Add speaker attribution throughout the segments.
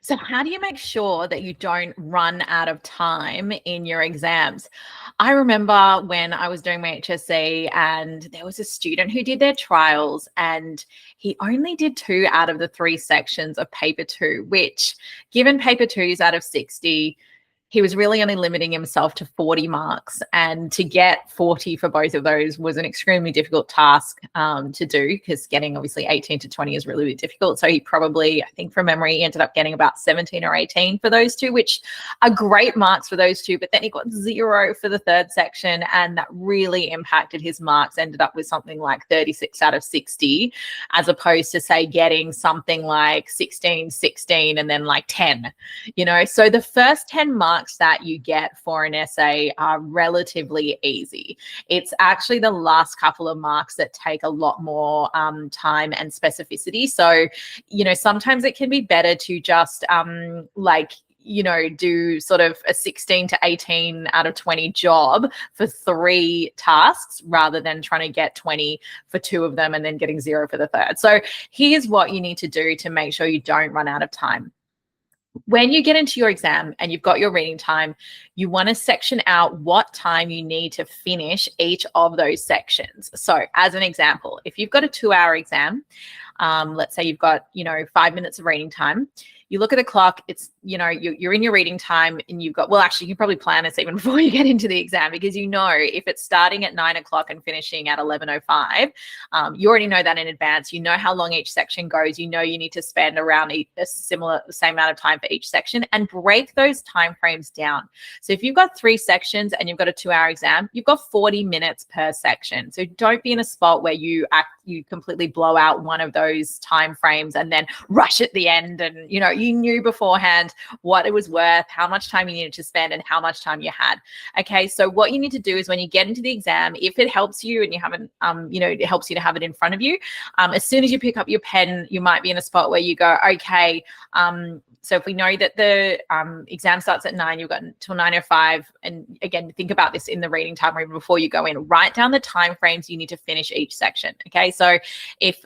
Speaker 1: So how do you make sure that you don't run out of time in your exams? I remember when I was doing my HSC and there was a student who did their trials and he only did 2 out of the 3 sections of paper 2, which given paper 2 is out of 60, he was really only limiting himself to 40 marks. And to get 40 for both of those was an extremely difficult task to do, because getting obviously 18 to 20 is really, really difficult. So he probably, I think from memory, he ended up getting about 17 or 18 for those 2, which are great marks for those 2. But then he got 0 for the 3rd section, and that really impacted his marks. Ended up with something like 36 out of 60, as opposed to, say, getting something like 16, 16, and then like 10. So the first 10 marks that you get for an essay are relatively easy. It's actually the last couple of marks that take a lot more time and specificity. So, sometimes it can be better to just do sort of a 16 to 18 out of 20 job for 3 tasks, rather than trying to get 20 for 2 of them and then getting 0 for the 3rd. So here's what you need to do to make sure you don't run out of time. When you get into your exam and you've got your reading time, you want to section out what time you need to finish each of those sections. So as an example, if you've got a 2-hour exam, let's say you've got, 5 minutes of reading time, you look at the clock, it's, you're in your reading time and you've got, well, actually you can probably plan this even before you get into the exam, because if it's starting at 9 o'clock and finishing at 11:05, you already know that in advance. You know how long each section goes. You need to spend around the same amount of time for each section, and break those time frames down. So if you've got 3 sections and you've got a 2-hour exam, you've got 40 minutes per section. So don't be in a spot where you completely blow out one of those time frames and then rush at the end, and you knew beforehand what it was worth, how much time you needed to spend, and how much time you had. Okay, so what you need to do is when you get into the exam, if it helps you and you haven't, it helps you to have it in front of you, as soon as you pick up your pen, you might be in a spot where you go, okay, so if we know that the exam starts at 9, you've got until 9:05. And again, think about this in the reading time or even before you go in. Write down the time frames you need to finish each section. Okay, so if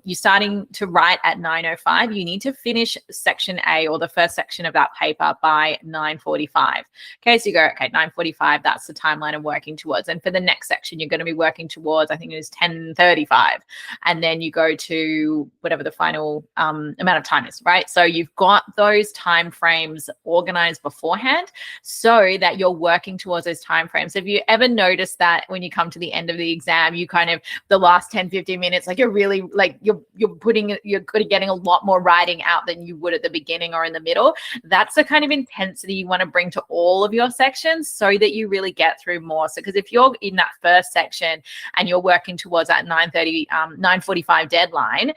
Speaker 1: you're starting to write at 9:05, you need to finish section A, or the first section of that paper, by 9:45. Okay, so you go, okay, 9:45, that's the timeline I'm working towards. And for the next section, you're going to be working towards, I think it is 10:35. And then you go to whatever the final amount of time is, right? So you've got those time frames organized beforehand so that you're working towards those time frames. Have you ever noticed that when you come to the end of the exam, you kind of, the last 10, 15 minutes, like you're really like you're getting a lot more writing out than you would at the beginning or in the middle? That's the kind of intensity you want to bring to all of your sections so that you really get through more. So because if you're in that first section and you're working towards that 9:45 deadline,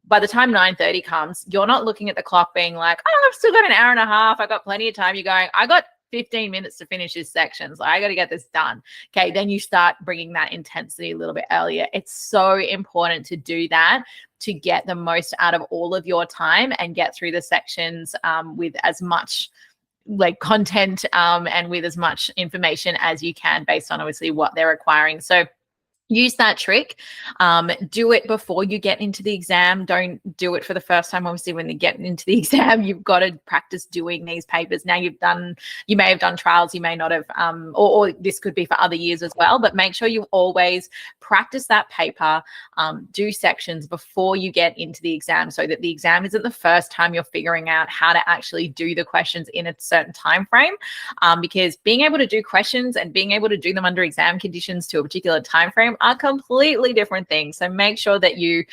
Speaker 1: by the time 9:30 comes, you're not looking at the clock being like, oh, I've still got an hour and a half, I've got plenty of time. You're going, I got 15 minutes to finish this section, so I got to get this done. Okay, then you start bringing that intensity a little bit earlier. It's so important to do that, to get the most out of all of your time and get through the sections with as much content and with as much information as you can, based on obviously what they're requiring. So use that trick. Do it before you get into the exam. Don't do it for the first time. Obviously, when you get into the exam, you've got to practice doing these papers. Now you may have done trials, you may not have, or this could be for other years as well, but make sure you always practice that paper, do sections before you get into the exam, so that the exam isn't the first time you're figuring out how to actually do the questions in a certain time frame, because being able to do questions and being able to do them under exam conditions to a particular time frame are completely different things. So make sure that you,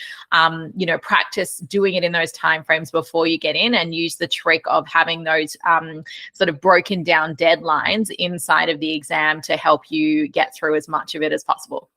Speaker 1: practice doing it in those timeframes before you get in, and use the trick of having those sort of broken down deadlines inside of the exam to help you get through as much of it as possible.